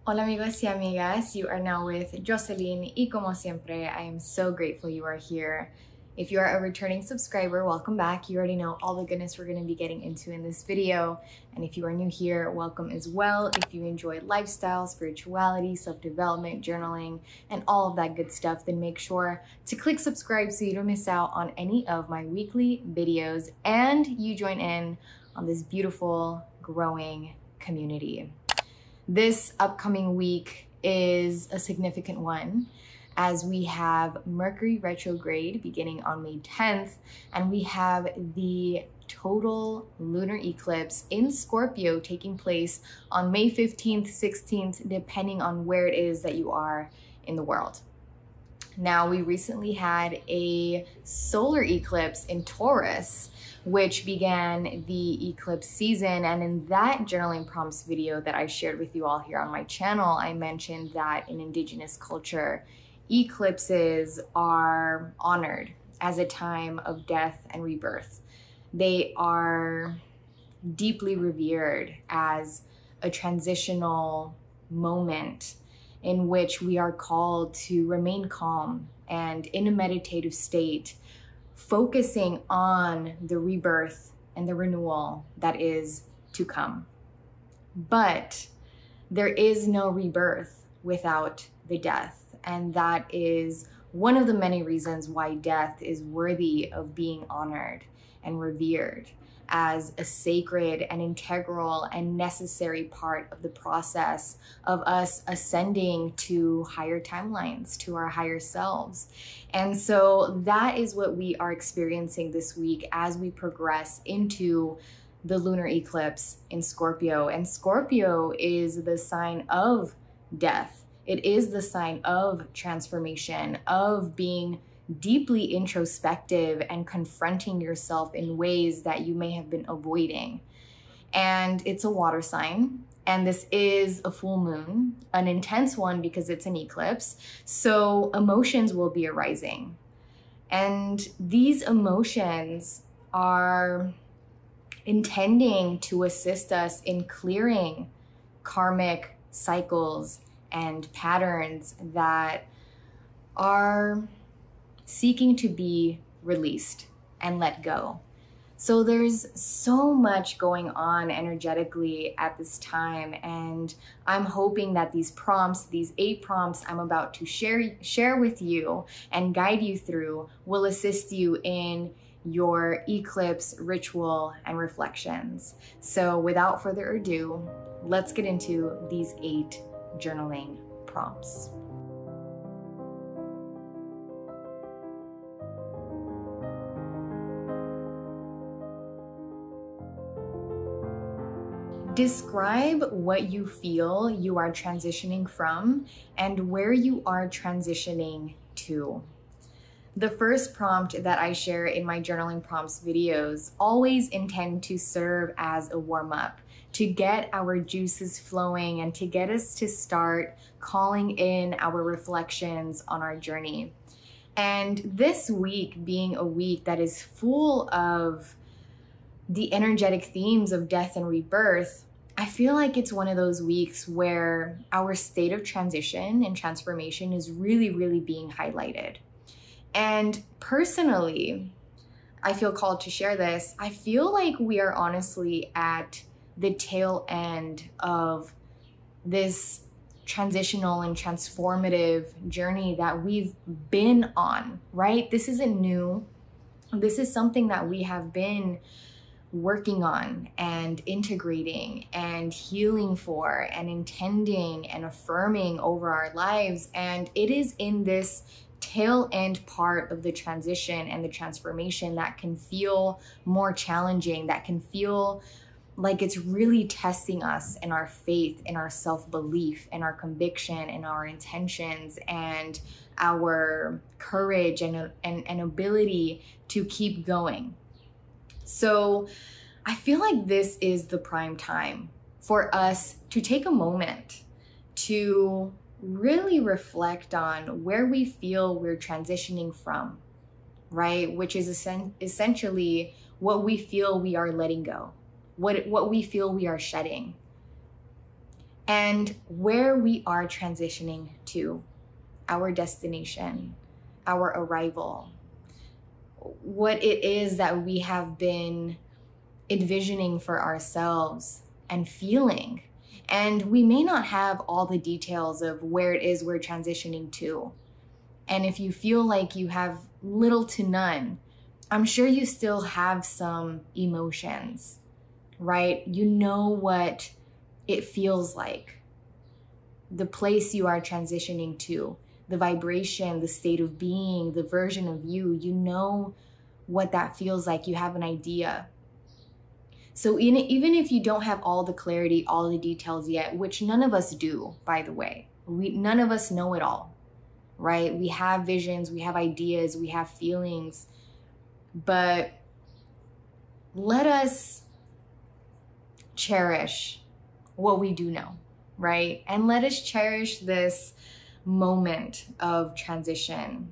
Hola amigos y amigas, you are now with Jocelyn y como siempre, I am so grateful you are here. If you are a returning subscriber, welcome back. You already know all the goodness we're going to be getting into in this video. And if you are new here, welcome as well. If you enjoy lifestyle, spirituality, self-development, journaling, and all of that good stuff, then make sure to click subscribe so you don't miss out on any of my weekly videos and you join in on this beautiful, growing community. This upcoming week is a significant one as we have Mercury retrograde beginning on May 10th, and we have the total lunar eclipse in Scorpio taking place on May 15th, 16th, depending on where it is that you are in the world. Now, we recently had a solar eclipse in Taurus, which began the eclipse season. And in that journaling prompts video that I shared with you all here on my channel, I mentioned that in indigenous culture, eclipses are honored as a time of death and rebirth. They are deeply revered as a transitional moment in which we are called to remain calm and in a meditative state, focusing on the rebirth and the renewal that is to come. But there is no rebirth without the death, and that is one of the many reasons why death is worthy of being honored and revered as a sacred and integral and necessary part of the process of us ascending to higher timelines, to our higher selves. And so that is what we are experiencing this week as we progress into the lunar eclipse in Scorpio. And Scorpio is the sign of death. It is the sign of transformation, of being deeply introspective and confronting yourself in ways that you may have been avoiding. And it's a water sign, and this is a full moon, an intense one because it's an eclipse. So emotions will be arising. And these emotions are intending to assist us in clearing karmic cycles and patterns that are seeking to be released and let go. So there's so much going on energetically at this time, and I'm hoping that these prompts, these 8 prompts I'm about to share with you and guide you through, will assist you in your eclipse ritual and reflections. So without further ado, let's get into these 8 journaling prompts. Describe what you feel you are transitioning from and where you are transitioning to. The first prompt that I share in my journaling prompts videos always intend to serve as a warm-up, to get our juices flowing and to get us to start calling in our reflections on our journey. And this week being a week that is full of the energetic themes of death and rebirth, I feel like it's one of those weeks where our state of transition and transformation is really, really being highlighted. And personally, I feel called to share this. I feel like we are honestly at the tail end of this transitional and transformative journey that we've been on, right? This isn't new. This is something that we have been working on and integrating and healing for and intending and affirming over our lives. And it is in this tail end part of the transition and the transformation that can feel more challenging, that can feel like it's really testing us in our faith, in our self-belief, in our conviction, in our intentions, and our courage and ability to keep going. So I feel like this is the prime time for us to take a moment to really reflect on where we feel we're transitioning from, right? Which is essentially what we feel we are letting go, what we feel we are shedding. and where we are transitioning to, our destination, our arrival, what it is that we have been envisioning for ourselves and feeling. And we may not have all the details of where it is we're transitioning to. And if you feel like you have little to none, I'm sure you still have some emotions, right? You know what it feels like, the place you are transitioning to, the vibration, the state of being, the version of you. You know what that feels like. You have an idea. So even if you don't have all the clarity, all the details yet, which none of us do, by the way, none of us know it all, right? We have visions, we have ideas, we have feelings, but let us cherish what we do know, right? And let us cherish this moment of transition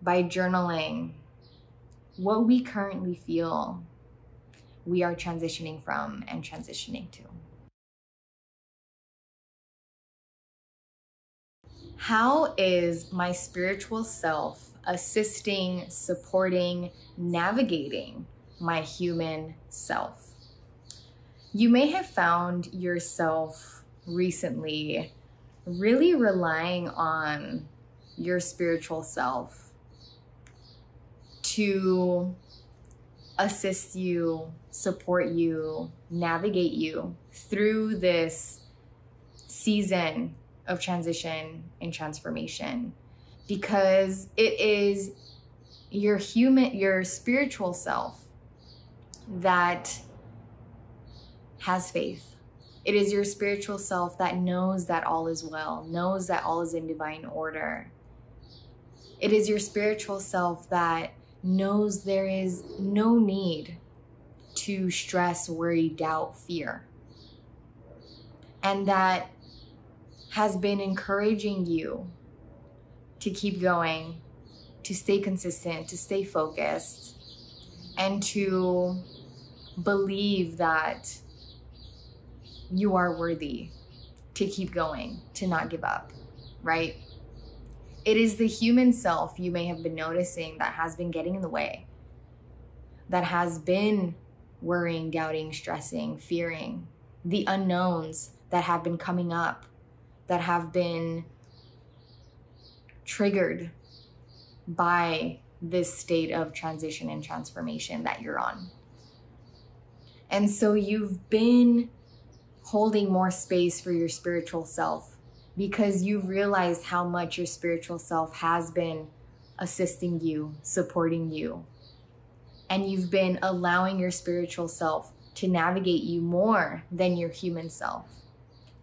by journaling what we currently feel we are transitioning from and transitioning to. How is my spiritual self assisting, supporting, navigating my human self? You may have found yourself recently really relying on your spiritual self to assist you, support you, navigate you through this season of transition and transformation, because it is your spiritual self that has faith. It is your spiritual self that knows that all is well, knows that all is in divine order. It is your spiritual self that knows there is no need to stress, worry, doubt, fear. And that has been encouraging you to keep going, to stay consistent, to stay focused, and to believe that you are worthy to keep going, to not give up, right? It is the human self you may have been noticing that has been getting in the way, that has been worrying, doubting, stressing, fearing, the unknowns that have been coming up, that have been triggered by this state of transition and transformation that you're on. And so you've been holding more space for your spiritual self because you've realized how much your spiritual self has been assisting you, supporting you. And you've been allowing your spiritual self to navigate you more than your human self.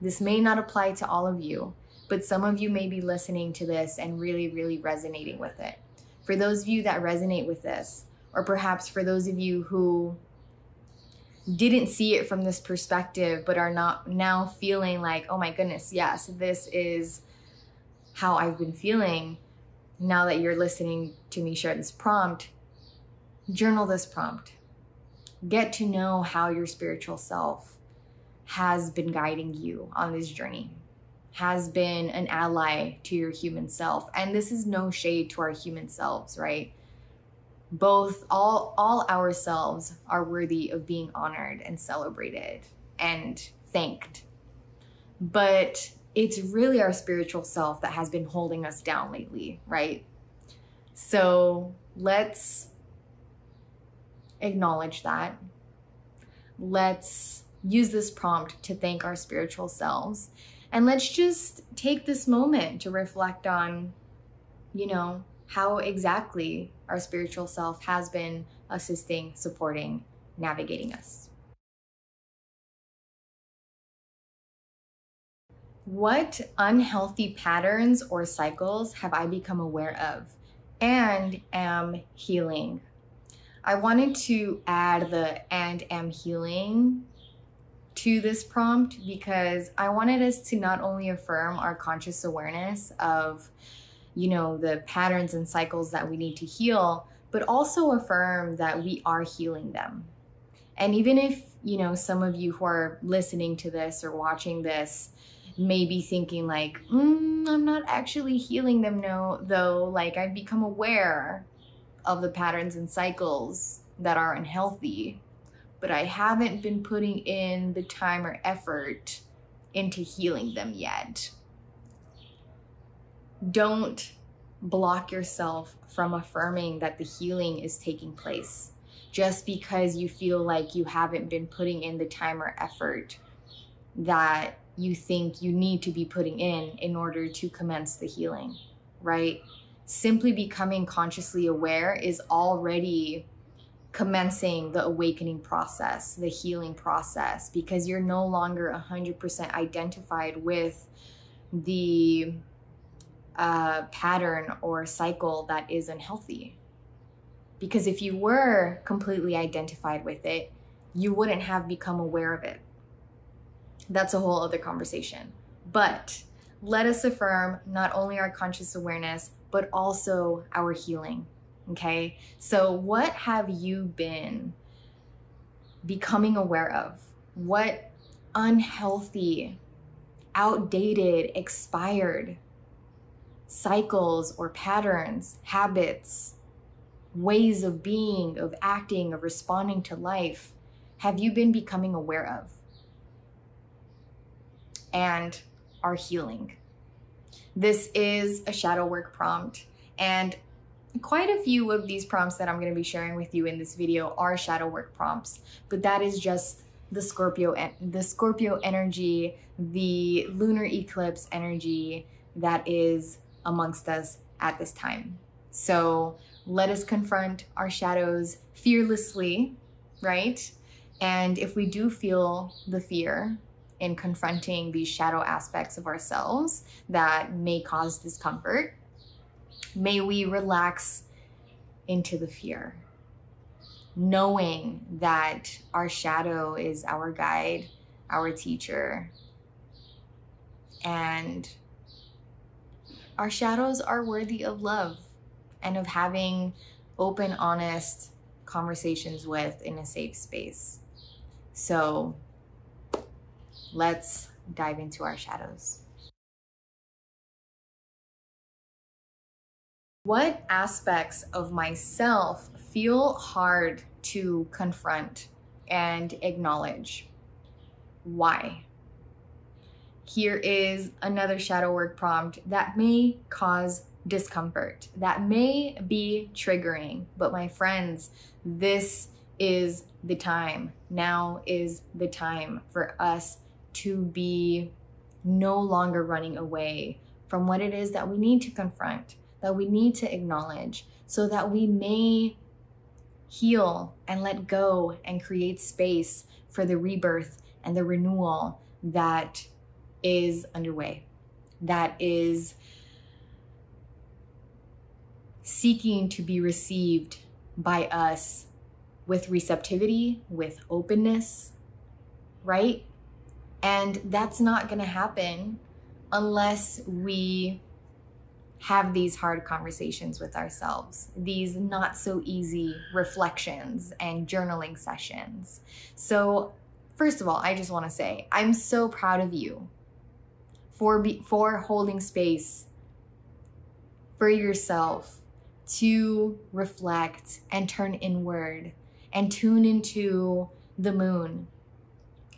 This may not apply to all of you, but some of you may be listening to this and really, really resonating with it. For those of you that resonate with this, or perhaps for those of you who didn't see it from this perspective, but are not now feeling like, oh my goodness, yes, this is how I've been feeling. Now that you're listening to me share this prompt, journal this prompt. Get to know how your spiritual self has been guiding you on this journey, has been an ally to your human self. And this is no shade to our human selves, right? All ourselves are worthy of being honored and celebrated and thanked. But it's really our spiritual self that has been holding us down lately, right? So let's acknowledge that. Let's use this prompt to thank our spiritual selves. And let's just take this moment to reflect on, how exactly our spiritual self has been assisting, supporting, navigating us. What unhealthy patterns or cycles have I become aware of and am healing? I wanted to add the "and am healing" to this prompt because I wanted us to not only affirm our conscious awareness of the patterns and cycles that we need to heal, but also affirm that we are healing them. And even if, you know, some of you who are listening to this or watching this may be thinking like, I'm not actually healing them though. Like, I've become aware of the patterns and cycles that are unhealthy, but I haven't been putting in the time or effort into healing them yet. Don't block yourself from affirming that the healing is taking place just because you feel like you haven't been putting in the time or effort that you think you need to be putting in order to commence the healing, right? Simply becoming consciously aware is already commencing the awakening process, the healing process, because you're no longer 100% identified with the pattern or cycle that is unhealthy. Because if you were completely identified with it, you wouldn't have become aware of it. That's a whole other conversation. But let us affirm not only our conscious awareness, but also our healing, okay? So what have you been becoming aware of? What unhealthy, outdated, expired cycles or patterns, habits, ways of being, of acting, of responding to life have you been becoming aware of and are healing? This is a shadow work prompt, and quite a few of these prompts that I'm going to be sharing with you in this video are shadow work prompts, but that is just the Scorpio energy, the lunar eclipse energy that is amongst us at this time. So let us confront our shadows fearlessly, right? And if we do feel the fear in confronting these shadow aspects of ourselves that may cause discomfort, may we relax into the fear, knowing that our shadow is our guide, our teacher, and our shadows are worthy of love and of having open, honest conversations with in a safe space. So let's dive into our shadows. What aspects of myself feel hard to confront and acknowledge? Why? Here is another shadow work prompt that may cause discomfort, that may be triggering, but my friends, this is the time. Now is the time for us to be no longer running away from what it is that we need to confront, that we need to acknowledge, so that we may heal and let go and create space for the rebirth and the renewal that is underway, that is seeking to be received by us with receptivity, with openness, right? And that's not going to happen unless we have these hard conversations with ourselves, these not so easy reflections and journaling sessions. So first of all, I just want to say, I'm so proud of you for holding space for yourself to reflect and turn inward and tune into the moon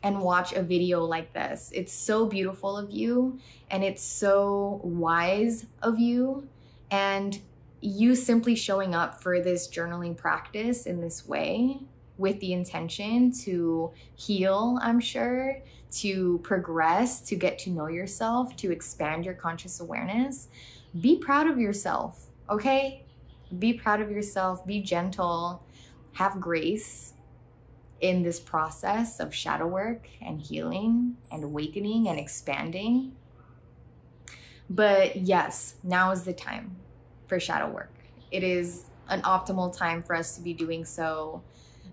and watch a video like this. It's so beautiful of you, and it's so wise of you, and you simply showing up for this journaling practice in this way with the intention to heal, I'm sure, to progress, to get to know yourself, to expand your conscious awareness. Be proud of yourself, okay? Be proud of yourself, be gentle, have grace in this process of shadow work and healing and awakening and expanding. But yes, now is the time for shadow work. It is an optimal time for us to be doing so.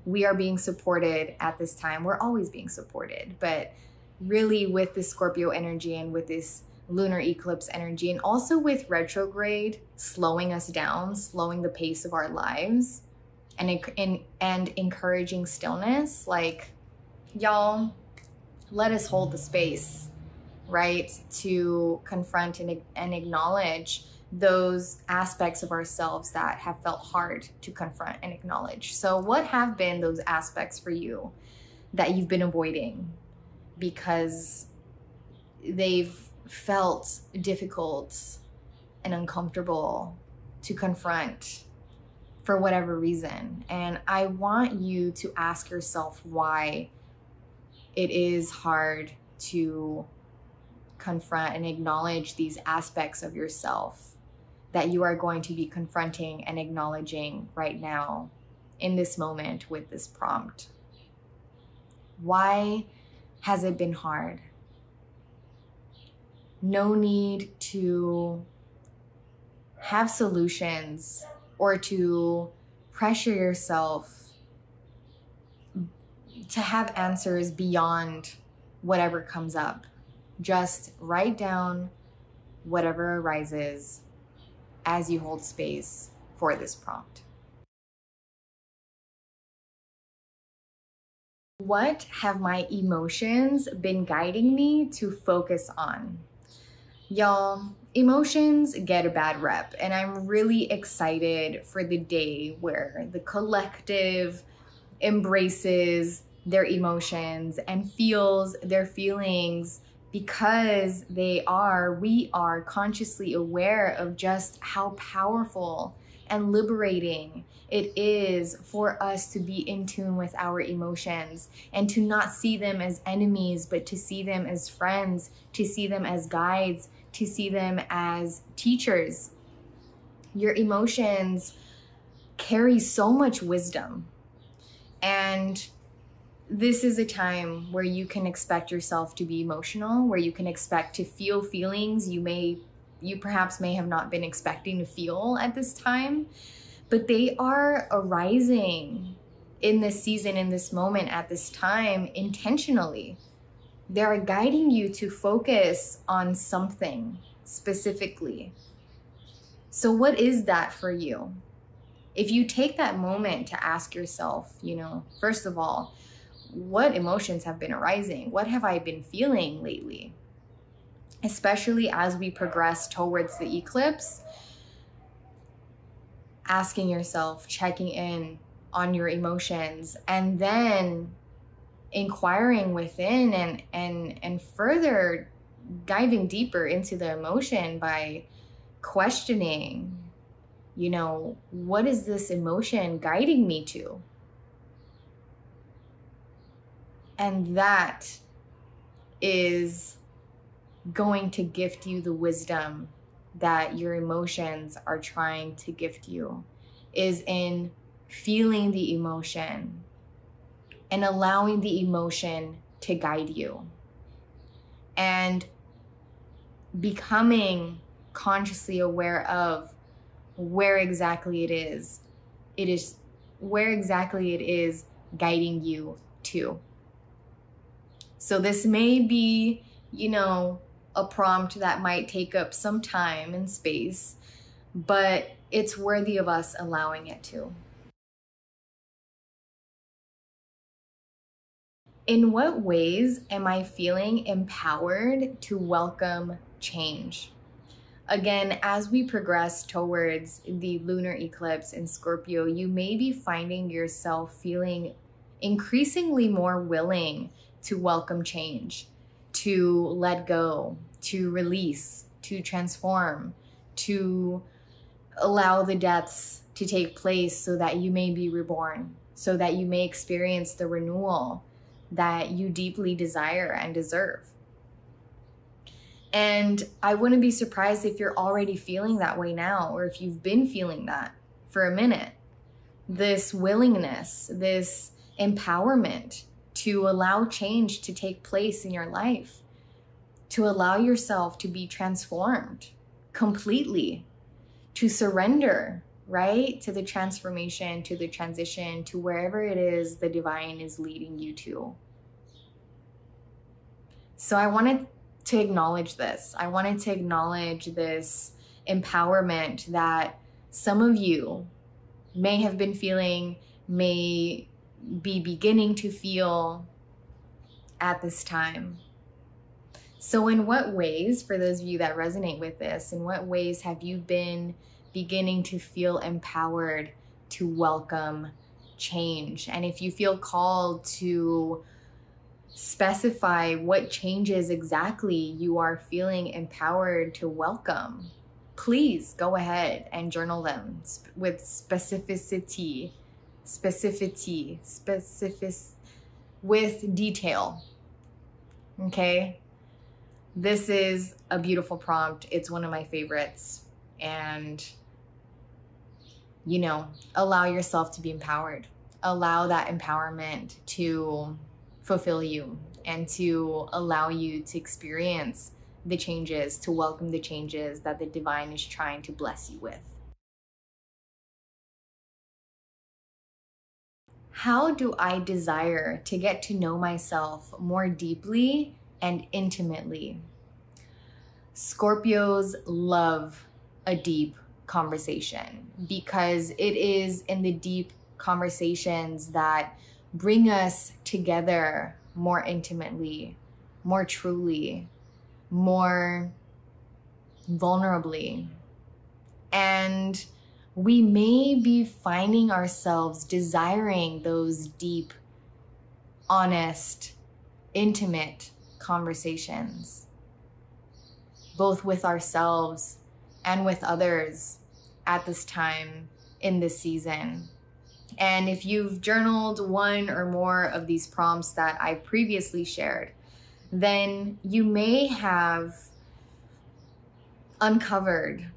We are being supported at this time. We're always being supported, but really with the Scorpio energy and with this lunar eclipse energy, and also with retrograde slowing us down, slowing the pace of our lives, and encouraging stillness. Like, y'all, let us hold the space, right, to confront and acknowledge those aspects of ourselves that have felt hard to confront and acknowledge. So what have been those aspects for you that you've been avoiding because they've felt difficult and uncomfortable to confront for whatever reason? And I want you to ask yourself why it is hard to confront and acknowledge these aspects of yourself that you are going to be confronting and acknowledging right now in this moment with this prompt. Why has it been hard? No need to have solutions or to pressure yourself to have answers beyond whatever comes up. Just write down whatever arises as you hold space for this prompt. What have my emotions been guiding me to focus on? Y'all, emotions get a bad rep, and I'm really excited for the day where the collective embraces their emotions and feels their feelings, because we are consciously aware of just how powerful and liberating it is for us to be in tune with our emotions and to not see them as enemies, but to see them as friends, to see them as guides, to see them as teachers. Your emotions carry so much wisdom, and this is a time where you can expect yourself to be emotional, where you can expect to feel feelings you perhaps may have not been expecting to feel at this time, but they are arising in this season, in this moment, at this time, intentionally. They are guiding you to focus on something specifically. So what is that for you? If you take that moment to ask yourself, first of all, what emotions have been arising? What have I been feeling lately? Especially as we progress towards the eclipse, asking yourself, checking in on your emotions, and then inquiring within and further diving deeper into the emotion by questioning, what is this emotion guiding me to? And that is going to gift you the wisdom that your emotions are trying to gift you, is in feeling the emotion and allowing the emotion to guide you and becoming consciously aware of where exactly it is guiding you to. So this may be, a prompt that might take up some time and space, but it's worthy of us allowing it to. In what ways am I feeling empowered to welcome change? Again, as we progress towards the lunar eclipse in Scorpio, you may be finding yourself feeling increasingly more willing to welcome change, to let go, to release, to transform, to allow the deaths to take place so that you may be reborn, so that you may experience the renewal that you deeply desire and deserve. And I wouldn't be surprised if you're already feeling that way now, or if you've been feeling that for a minute. This willingness, this empowerment to allow change to take place in your life, to allow yourself to be transformed completely, to surrender, right, to the transformation, to the transition, to wherever it is the divine is leading you to. So I wanted to acknowledge this. I wanted to acknowledge this empowerment that some of you may have been feeling, may be beginning to feel at this time. So in what ways, for those of you that resonate with this, in what ways have you been beginning to feel empowered to welcome change? And if you feel called to specify what changes exactly you are feeling empowered to welcome, please go ahead and journal them with specific, with detail. Okay? This is a beautiful prompt. It's one of my favorites. And, you know, allow yourself to be empowered. Allow that empowerment to fulfill you and to allow you to experience the changes, to welcome the changes that the divine is trying to bless you with. How do I desire to get to know myself more deeply and intimately? Scorpios love a deep conversation because it is in the deep conversations that bring us together more intimately, more truly, more vulnerably. And we may be finding ourselves desiring those deep, honest, intimate conversations, both with ourselves and with others at this time in this season. And if you've journaled one or more of these prompts that I've previously shared, then you may have uncovered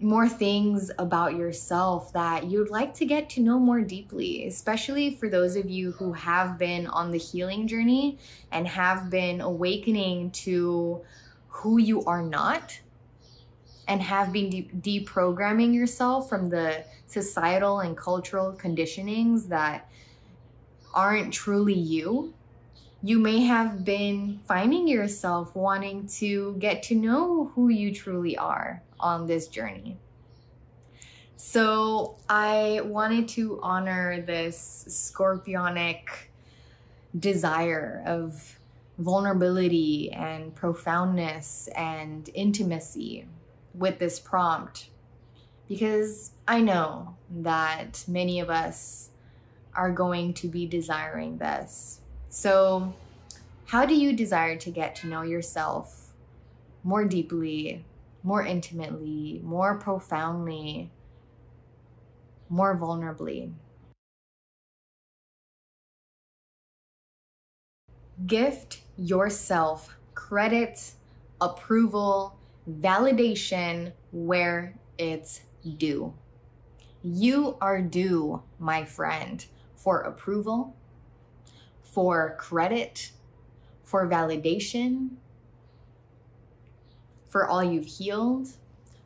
more things about yourself that you'd like to get to know more deeply, especially for those of you who have been on the healing journey and have been awakening to who you are not and have been deprogramming yourself from the societal and cultural conditionings that aren't truly you. You may have been finding yourself wanting to get to know who you truly are on this journey. So I wanted to honor this scorpionic desire of vulnerability and profoundness and intimacy with this prompt, because I know that many of us are going to be desiring this. So how do you desire to get to know yourself more deeply, more intimately, more profoundly, more vulnerably? Gift yourself credit, approval, validation where it's due. You are due, my friend, for approval, for credit, for validation, for all you've healed,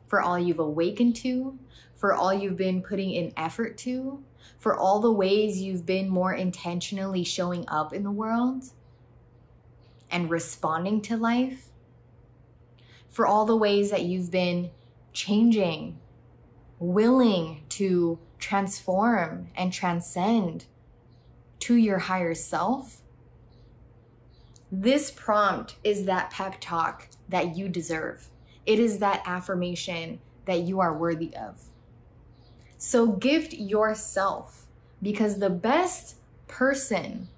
for all you've awakened to, for all you've been putting in effort to, for all the ways you've been more intentionally showing up in the world and responding to life, for all the ways that you've been changing, willing to transform and transcend to your higher self. This prompt is that pep talk that you deserve. It is that affirmation that you are worthy of. So gift yourself, because the best person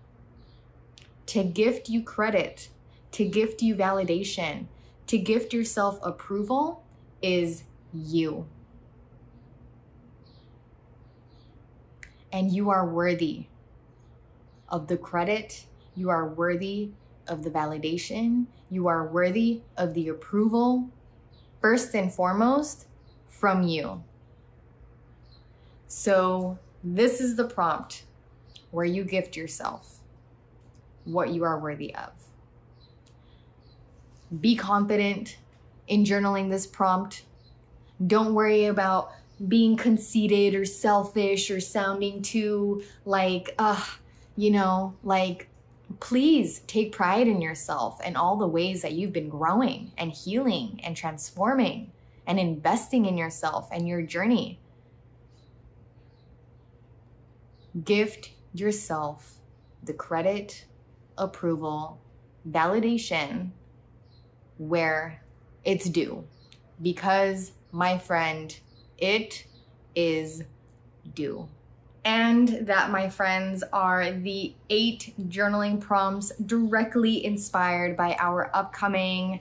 to gift you credit, to gift you validation, to gift yourself approval is you. And you are worthy of the credit. You are worthy of the validation. You are worthy of the approval, first and foremost, from you. So this is the prompt where you gift yourself what you are worthy of. Be confident in journaling this prompt. Don't worry about being conceited or selfish or sounding too like, please take pride in yourself and all the ways that you've been growing and healing and transforming and investing in yourself and your journey. Gift yourself the credit, approval, validation where it's due. Because, my friend, it is due. And that, my friends, are the 8 journaling prompts directly inspired by our upcoming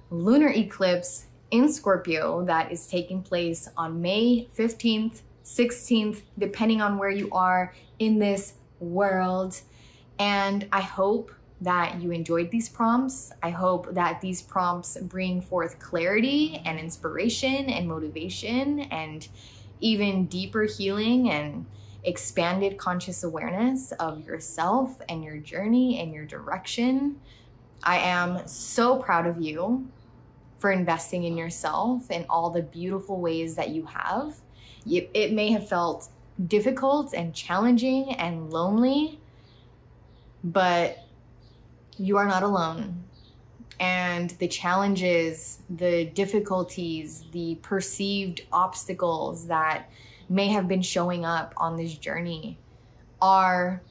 lunar eclipse in Scorpio that is taking place on May 15th, 16th, depending on where you are in this world. And I hope that you enjoyed these prompts. I hope that these prompts bring forth clarity and inspiration and motivation and even deeper healing and expanded conscious awareness of yourself and your journey and your direction. I am so proud of you for investing in yourself and all the beautiful ways that you have. It may have felt difficult and challenging and lonely, but you are not alone. And the challenges, the difficulties, the perceived obstacles that may have been showing up on this journey are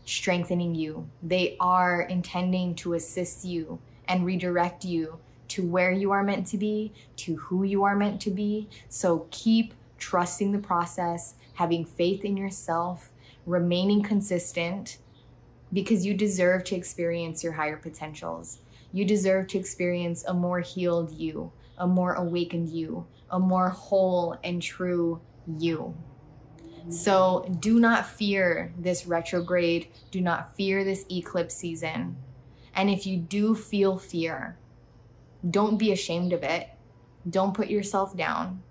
strengthening you. They are intending to assist you and redirect you to where you are meant to be, to who you are meant to be. So keep trusting the process, having faith in yourself, remaining consistent, because you deserve to experience your higher potentials. You deserve to experience a more healed you, a more awakened you, a more whole and true you. So do not fear this retrograde. Do not fear this eclipse season. And if you do feel fear, don't be ashamed of it. Don't put yourself down.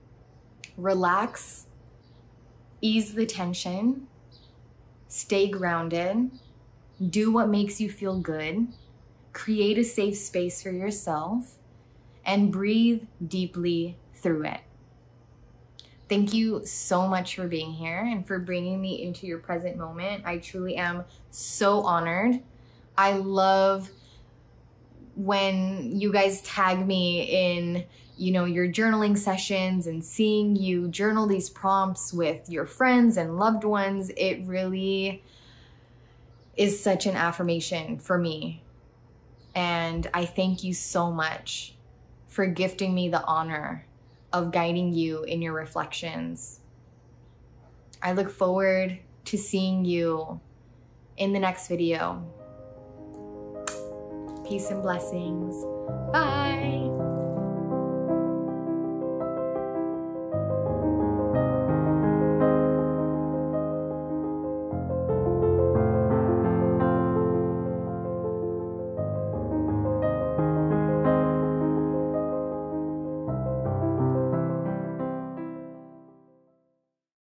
Relax, ease the tension, stay grounded, do what makes you feel good, create a safe space for yourself, and breathe deeply through it. Thank you so much for being here and for bringing me into your present moment. I truly am so honored. I love when you guys tag me in, your journaling sessions and seeing you journal these prompts with your friends and loved ones. It really is such an affirmation for me. And I thank you so much for gifting me the honor of guiding you in your reflections. I look forward to seeing you in the next video. Peace and blessings. Bye.